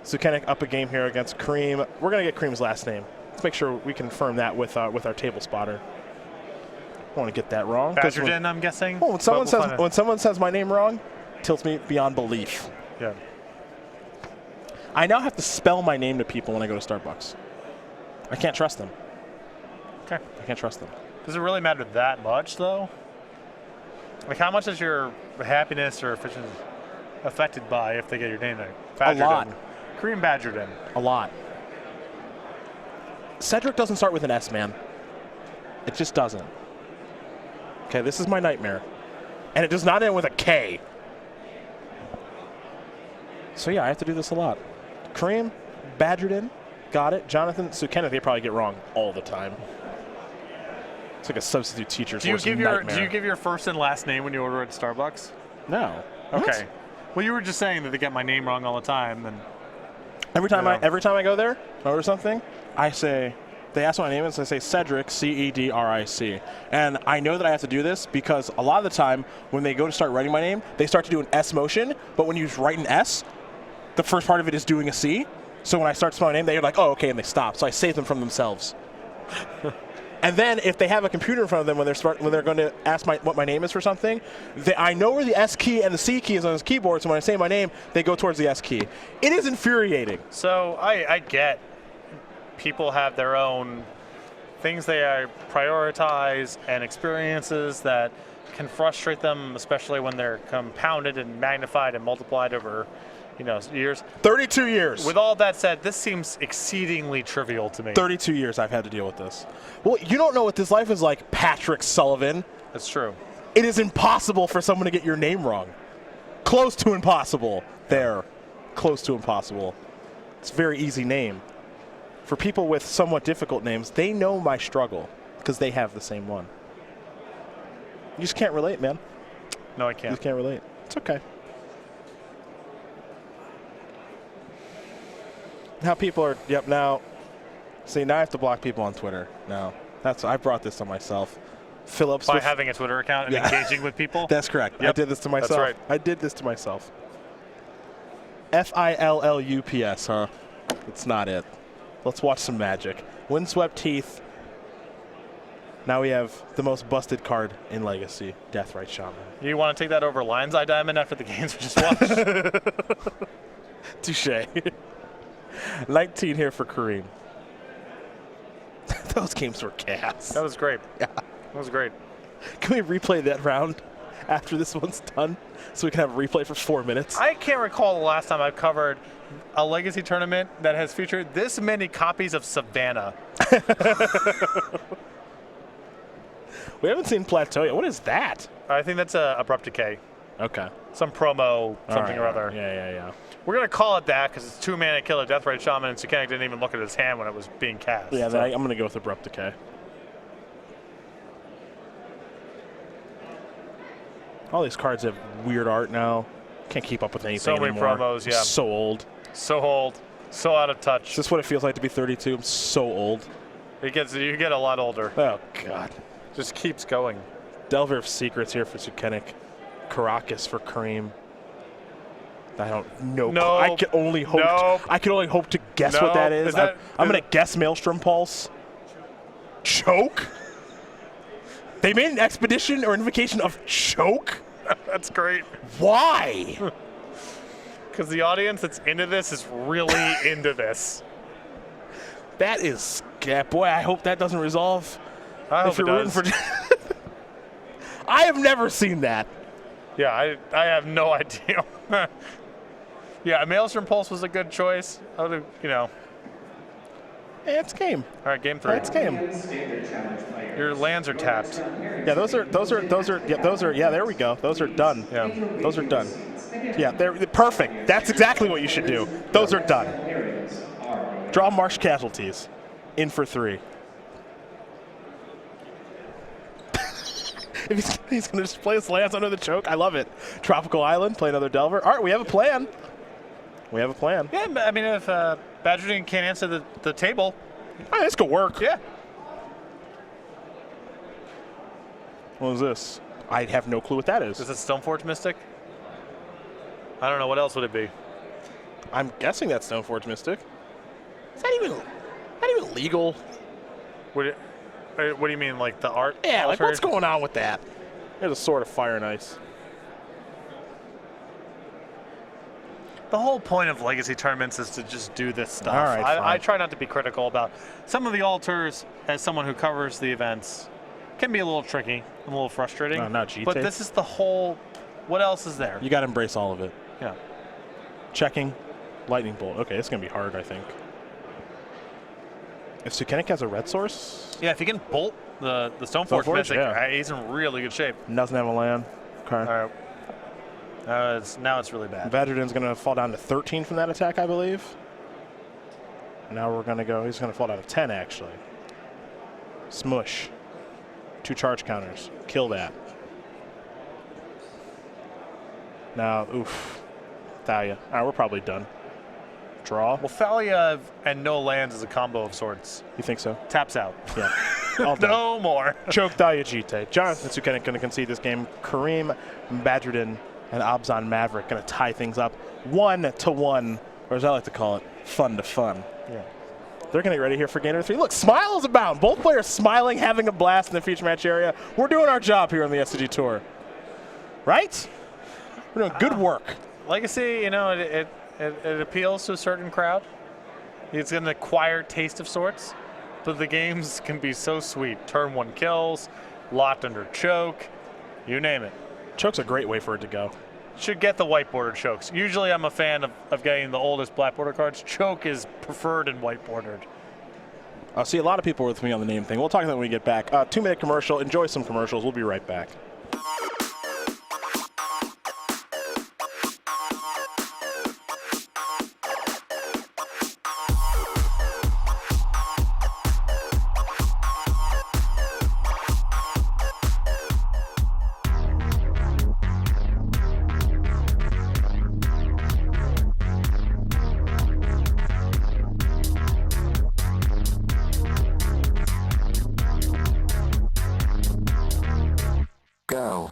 Sukenik up a game here against Karim. We're going to get Karim's last name. Let's make sure we confirm that with our table spotter. I don't want to get that wrong. Badrudin, I'm guessing. Well, when someone says my name wrong, it tilts me beyond belief. Yeah. I now have to spell my name to people when I go to Starbucks. I can't trust them. Okay. I can't trust them. Does it really matter that much, though? Like, how much is your happiness or efficiency affected by if they get your name right? A lot. Karim Badrudin. A lot. Cedric doesn't start with an S, man. It just doesn't. Okay, this is my nightmare. And it does not end with a K. So yeah, I have to do this a lot. Karim, Badrudin, got it. Jonathan, Sukenik, they probably get wrong all the time. It's like a substitute teacher's worst nightmare. Do you give your first and last name when you order at Starbucks? No. Okay. What? Well, you were just saying that they get my name wrong all the time, and every time I go there, order something, they ask what my name is, I say Cedric, C-E-D-R-I-C. And I know that I have to do this because a lot of the time when they go to start writing my name, they start to do an S motion, but when you write an S, the first part of it is doing a C. So when I start spelling my name, they're like, oh, okay, and they stop. So I save them from themselves. And then if they have a computer in front of them when they're going to ask what my name is for something, I know where the S key and the C key is on this keyboard, so when I say my name, they go towards the S key. It is infuriating. So I get people have their own things they prioritize and experiences that can frustrate them, especially when they're compounded and magnified and multiplied over, years. 32 years. With all that said, this seems exceedingly trivial to me. 32 years I've had to deal with this. Well, you don't know what this life is like, Patrick Sullivan. That's true. It is impossible for someone to get your name wrong. Close to impossible. There. Close to impossible. It's a very easy name. For people with somewhat difficult names, they know my struggle because they have the same one. You just can't relate, man. No, I can't. You just can't relate. It's okay. Now people are, now, see, now I have to block people on Twitter. No, I brought this on myself. Phillips. By having a Twitter account and engaging with people? That's correct. Yep. I did this to myself. That's right. I did this to myself. F-I-L-L-U-P-S, huh? That's not it. Let's watch some magic. Windswept Teeth. Now we have the most busted card in Legacy, Deathrite Shaman. You want to take that over Lion's Eye Diamond after the games we just watched? Touche. 19 here for Karim. Those games were gas. That was great. Yeah. That was great. Can we replay that round after this one's done so we can have a replay for 4 minutes? I can't recall the last time I've covered a Legacy tournament that has featured this many copies of Savannah. We haven't seen Plateau yet. What is that? I think that's Abrupt Decay. Okay. Some promo, something or other. Yeah. We're going to call it that because it's 2-mana killer, Deathrite Shaman, and Sukenik didn't even look at his hand when it was being cast. Yeah, so. I'm going to go with Abrupt Decay. All these cards have weird art now. Can't keep up with anything anymore. So many promos, yeah. I'm so old. So old. So out of touch. Is this what it feels like to be 32? I'm so old. You get a lot older. Oh, God. Just keeps going. Delver of Secrets here for Sukenik. Caracas for Karim. I don't know. No. I can only hope. Nope. I can only hope to guess what that is. I'm going to guess Maelstrom Pulse. Choke? They made an expedition or invocation of Choke? That's great. Why? Because the audience that's into this is really into this. That is, yeah, boy, I hope that doesn't resolve. I hope it does. I have never seen that. Yeah, I have no idea. Yeah, Maelstrom Pulse was a good choice. I would have, Yeah, it's game. All right, game 3. It's game. Your lands are tapped. Yeah, those are, yeah, there we go. Those are done. Yeah. Those are done. Yeah, they're perfect. That's exactly what you should do. Those are done. Draw Marsh Casualties. In for 3. If he's going to just play his lands under the choke, I love it. Tropical Island, play another Delver. All right, we have a plan. Yeah, I mean, if Badrudin can't answer the table. Oh, this could work. Yeah. What is this? I have no clue what that is. Is it Stoneforge Mystic? I don't know. What else would it be? I'm guessing that's Stoneforge Mystic. Is that even legal? What do you mean, like the art? Yeah, like altered? what's going on with that? There's a Sword of Fire and Ice. The whole point of Legacy tournaments is to just do this stuff. All right, I try not to be critical about some of the alters. As someone who covers the events, can be a little tricky, and a little frustrating. No, not G-Tape. But this is the whole. What else is there? You got to embrace all of it. Yeah. Checking, Lightning Bolt. Okay, it's gonna be hard, I think. If Sukenik has a red source, Yeah, if you can bolt the Stoneforge Mystic, yeah. he's in really good shape. doesn't have a land. Okay. All right. Now it's really bad. Badrudin's going to fall down to 13 from that attack, I believe. Now we're going to go, he's going to fall down to 10, actually. Smush. 2 charge counters. Kill that. Now, oof. Thalia. All right, we're probably done. Draw. Well, Thalia and no lands is a combo of sorts. You think so? Taps out. Yeah. All done. No more. Choke Thalia Jite. Jonathan Sukenik going to concede this game. Karim, Badrudin, and Abzan Maverick going to tie things up 1-1, or as I like to call it, fun to fun. Yeah. They're going to get ready here for game number 3. Look, smile is abound. Both players smiling, having a blast in the feature match area. We're doing our job here on the SCG Tour. Right? We're doing good work. Legacy, you know, it appeals to a certain crowd. It's an acquired taste of sorts, but the games can be so sweet. Turn 1 kills, locked under choke, you name it. Choke's a great way for it to go. Should get the white bordered chokes. Usually I'm a fan of getting the oldest black border cards. Choke is preferred in white bordered. I'll see a lot of people with me on the name thing. We'll talk about that when we get back. 2-minute commercial. Enjoy some commercials. We'll be right back. Go.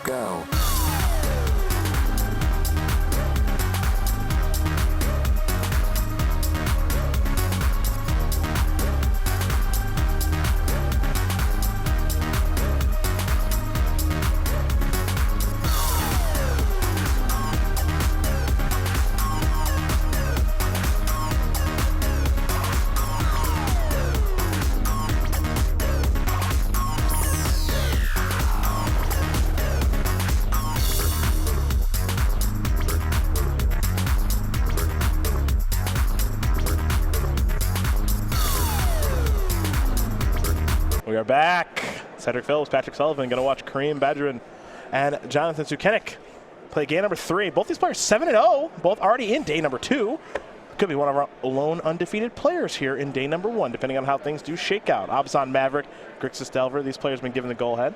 Go. We are back. Cedric Phillips, Patrick Sullivan, going to watch Karim, Badrudin, and Jonathan Sukenik play game number 3. Both these players 7-0, both already in day number 2. Could be one of our lone undefeated players here in day number 1, depending on how things do shake out. Abzan Maverick, Grixis Delver, these players have been given the go-ahead.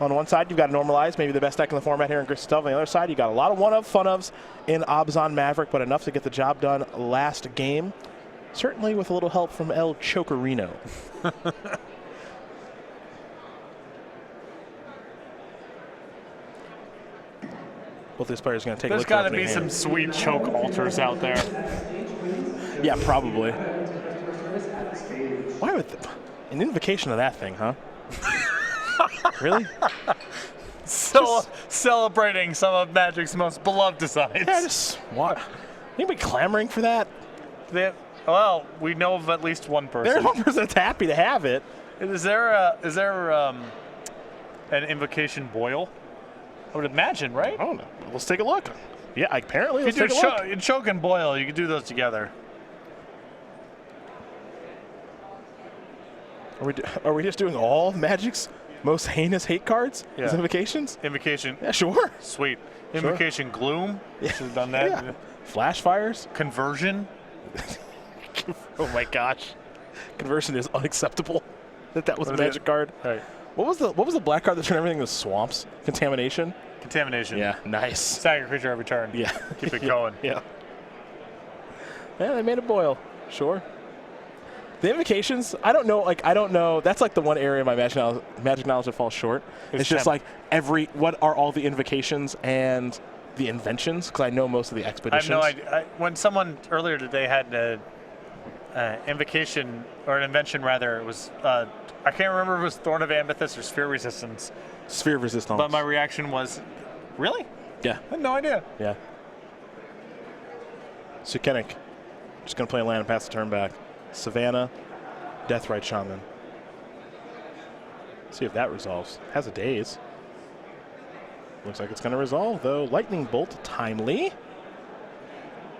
On one side, you've got Normalize, maybe the best deck in the format here in Grixis Delver. On the other side, you got a lot of one-of, fun-ofs in Abzan Maverick, but enough to get the job done last game. Certainly with a little help from El Chocorino. Both these players are going to take a There's look got at to be some sweet choke alters out there. Yeah, probably. Why would an invocation of that thing, huh? Really? So celebrating some of Magic's most beloved designs. Yeah, just Anybody clamoring for that? Well, we know of at least one person. There's one person that's happy to have it. Is there an invocation boil? I would imagine, right? I don't know. Let's take a look. Yeah, apparently. You Let's take a look. You choke and boil. You can do those together. Are we just doing all Magic's most heinous hate cards? Yeah. As invocations? Invocation. Yeah, sure. Sweet. Invocation gloom. Yeah. Should have done that. Yeah. Flash fires. Conversion. Oh my gosh. Conversion is unacceptable. That was a Magic card. Right. What was the black card that turned everything into swamps? Contamination? Contamination. Yeah, nice. Stagger creature every turn. Yeah. Keep it going. Yeah. Yeah, they made it boil. Sure. The invocations, I don't know. That's like the one area of my magic knowledge that falls short. It's just like what are all the invocations and the inventions? Because I know most of the expeditions. I have no idea. When someone earlier today had an invocation, or an invention rather, it was, I can't remember if it was Thorn of Amethyst or Sphere Resistance. Sphere Resistance. But my reaction was, really? Yeah. I had no idea. Yeah. Sukenik. Just going to play a land and pass the turn back. Savannah, Deathrite Shaman. See if that resolves. Has a daze. Looks like it's going to resolve, though. Lightning Bolt, timely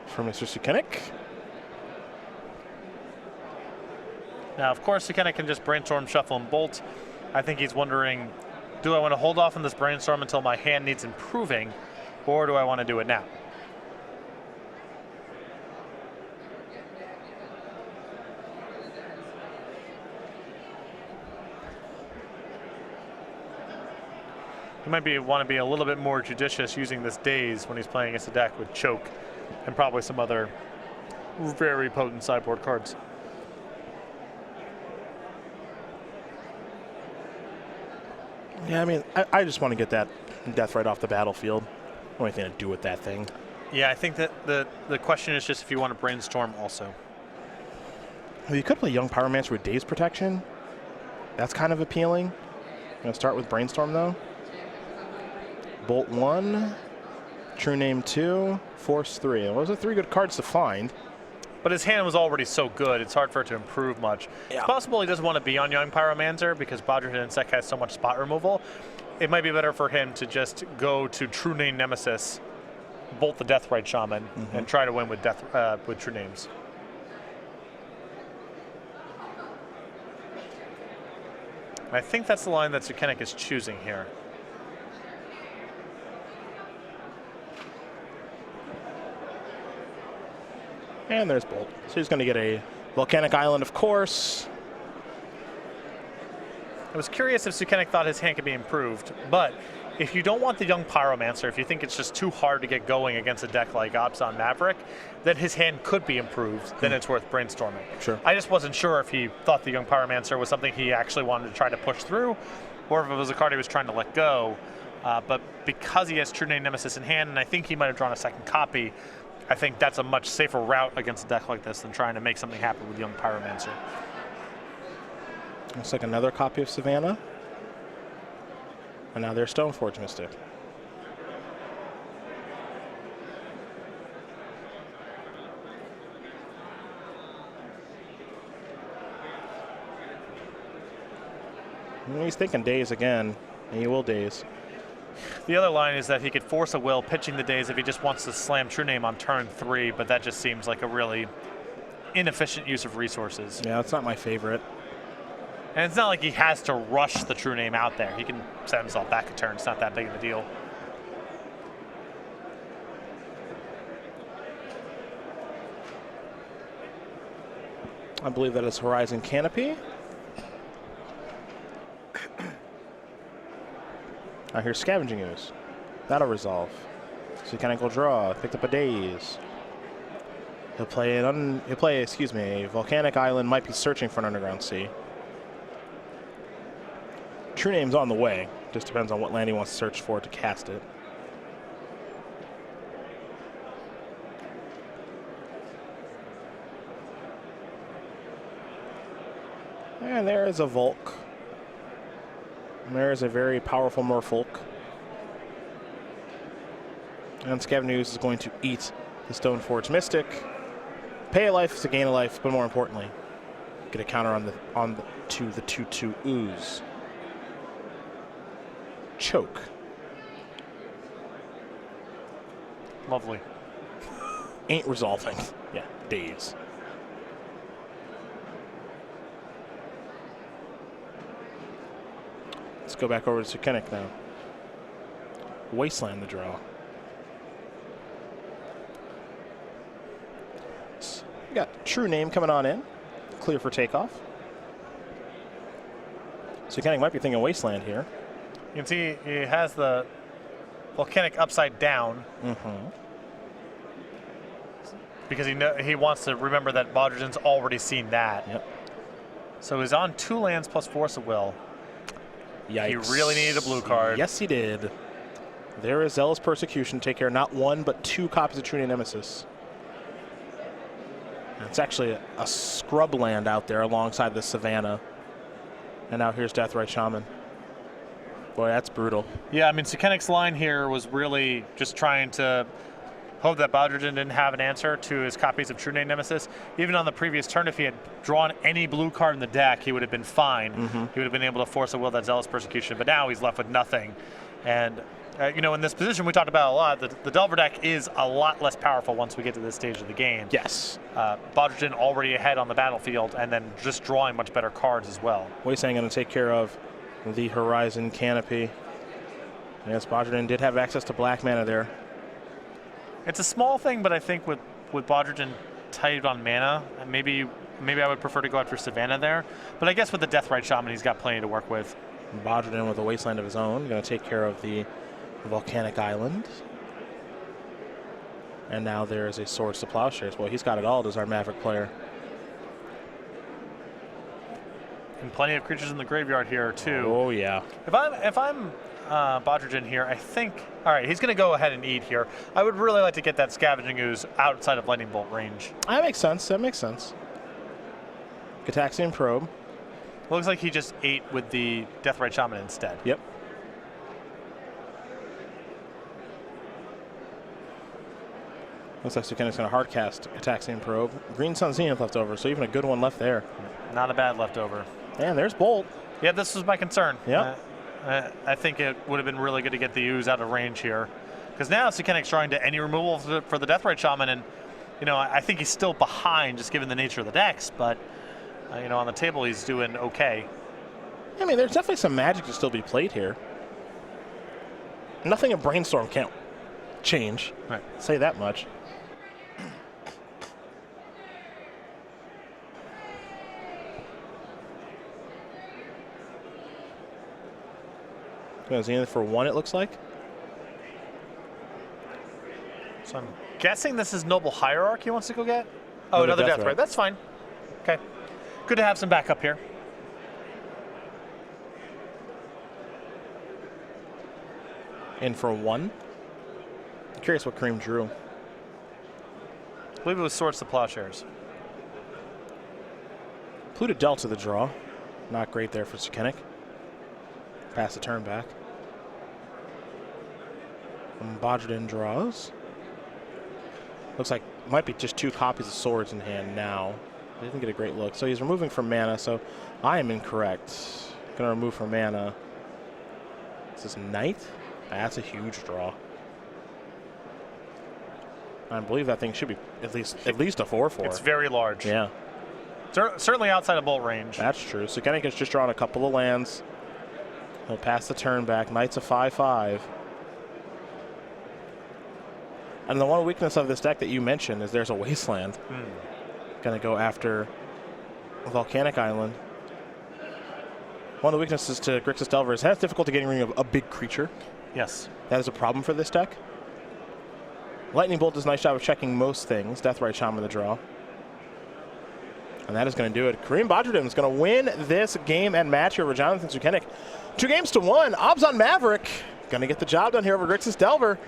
for Mr. Sukenik. Now, of course, Sukenik can just brainstorm, shuffle, and bolt. I think he's wondering, do I want to hold off on this brainstorm until my hand needs improving, or do I want to do it now? He might want to be a little bit more judicious using this daze when he's playing against a deck with choke and probably some other very potent sideboard cards. Yeah, I mean, I just want to get that Deathrite off the battlefield. I don't have anything to do with that thing. Yeah, I think that the question is just if you want to brainstorm also. Well, you could play Young Pyromancer with Daze Protection. That's kind of appealing. I'm going to start with Brainstorm, though. Bolt 1, True Name 2, Force 3. Those are 3 good cards to find. But his hand was already so good, it's hard for it to improve much. Yeah. It's possible he doesn't want to be on Young Pyromancer because Badrudin Sec has so much spot removal. It might be better for him to just go to True Name Nemesis, bolt the Deathrite Shaman, and try to win with True Names. I think that's the line that Sukenik is choosing here. And there's Bolt. So he's going to get a Volcanic Island, of course. I was curious if Sukenik thought his hand could be improved, but if you don't want the Young Pyromancer, if you think it's just too hard to get going against a deck like Abzan Maverick, then his hand could be improved, then it's worth brainstorming. Sure. I just wasn't sure if he thought the Young Pyromancer was something he actually wanted to try to push through, or if it was a card he was trying to let go. But because he has True Name Nemesis in hand, and I think he might have drawn a second copy, I think that's a much safer route against a deck like this than trying to make something happen with Young Pyromancer. Looks like another copy of Savannah. And now there's Stoneforge Mystic. He's thinking daze again, and he will daze. The other line is that he could force a will pitching the daze if he just wants to slam True Name on turn 3, but that just seems like a really inefficient use of resources. Yeah, that's not my favorite. And it's not like he has to rush the True Name out there. He can set himself back a turn. It's not that big of a deal. I believe that is Horizon Canopy. I hear Scavenging Ooze. That'll resolve. Sukenik will draw. Picked up a daze. He'll play a Volcanic Island. Might be searching for an Underground Sea. True Name's on the way. Just depends on what land he wants to search for to cast it. And there is a Volk. And there is a very powerful Merfolk. And Scavenging Ooze is going to eat the Stoneforge Mystic. Pay a life to gain a life, but more importantly, get a counter on the 2/2 ooze. Choke. Lovely. Ain't resolving. Yeah, days. Let's go back over to Sukenik now. Wasteland the draw. We got True Name coming on in. Clear for takeoff. Sukenik might be thinking Wasteland here. You can see he has the Volcanic upside down. Because he wants to remember that Badrudin's already seen that. Yep. So he's on 2 lands plus Force of Will. Yikes. He really needed a blue card. Yes, he did. There is Zealous Persecution. Take care of not 1, but 2 copies of True Name Nemesis. And it's actually a scrub land out there alongside the Savannah. And now here's Deathrite Shaman. Boy, that's brutal. Yeah, I mean, Sukenik's line here was really just trying to hope that Badrudin didn't have an answer to his copies of True Name Nemesis. Even on the previous turn, if he had drawn any blue card in the deck, he would have been fine. He would have been able to force a will that Zealous Persecution, but now he's left with nothing. And, you know, in this position we talked about a lot, the Delver deck is a lot less powerful once we get to this stage of the game. Yes. Badrudin already ahead on the battlefield and then just drawing much better cards as well. Wasteland going to take care of the Horizon Canopy. Yes, Badrudin did have access to black mana there. It's a small thing, but I think with Badrudin tight on mana, maybe I would prefer to go after Savannah there. But I guess with the Deathrite Shaman, he's got plenty to work with. Badrudin with a Wasteland of his own, going to take care of the Volcanic Island. And now there is a Swords to Plowshares. Well, he's got it all, does our Maverick player. And plenty of creatures in the graveyard here too. Oh yeah. If I'm Badrudin here, I think, all right, he's going to go ahead and eat here. I would really like to get that Scavenging Ooze outside of Lightning Bolt range. That makes sense. That makes sense. Gitaxian Probe. Looks like he just ate with the Deathrite Shaman instead. Yep. Looks like Sukenik's going to hardcast Gitaxian Probe. Green Sun Zenith left over, so even a good one left there. Not a bad leftover. And there's Bolt. Yeah, this was my concern. Yep. I think it would have been really good to get the Ooze out of range here. Because now Sukenik's trying to any removal for the Deathrite Shaman, and you know, I think he's still behind just given the nature of the decks, but you know, on the table he's doing okay. I mean, there's definitely some magic to still be played here. Nothing in Brainstorm can't change. Right. Say that much. Zenith for 1, it looks like. So I'm guessing this is Noble Hierarch he wants to go get? Oh, another Deathrite. That's fine. Okay. Good to have some backup here. In for 1. I'm curious what Karim drew. I believe it was Swords to Plowshares. Pluto dealt to the draw. Not great there for Sukenik. Pass the turn back. Badrudin draws. Looks like might be just 2 copies of Swords in hand now. He didn't get a great look. So he's removing from mana, so I am incorrect. Gonna remove from mana. Is this Knight? That's a huge draw. I believe that thing should be at least a 4/4. It's very large. Yeah. Certainly outside of Bolt range. That's true. So Sukenik has just drawn a couple of lands. He'll pass the turn back. Knight's a 5/5. And the one weakness of this deck that you mentioned is there's a Wasteland. Gonna go after Volcanic Island. One of the weaknesses to Grixis Delver is it has difficulty getting rid of a big creature. Yes. That is a problem for this deck. Lightning Bolt does a nice job of checking most things. Deathrite Shaman the draw. And that is going to do it. Karim Badrudin is going to win this game and match here with Jonathan Sukenik. 2 games to 1. Obs on Maverick. Going to get the job done here over Grixis Delver.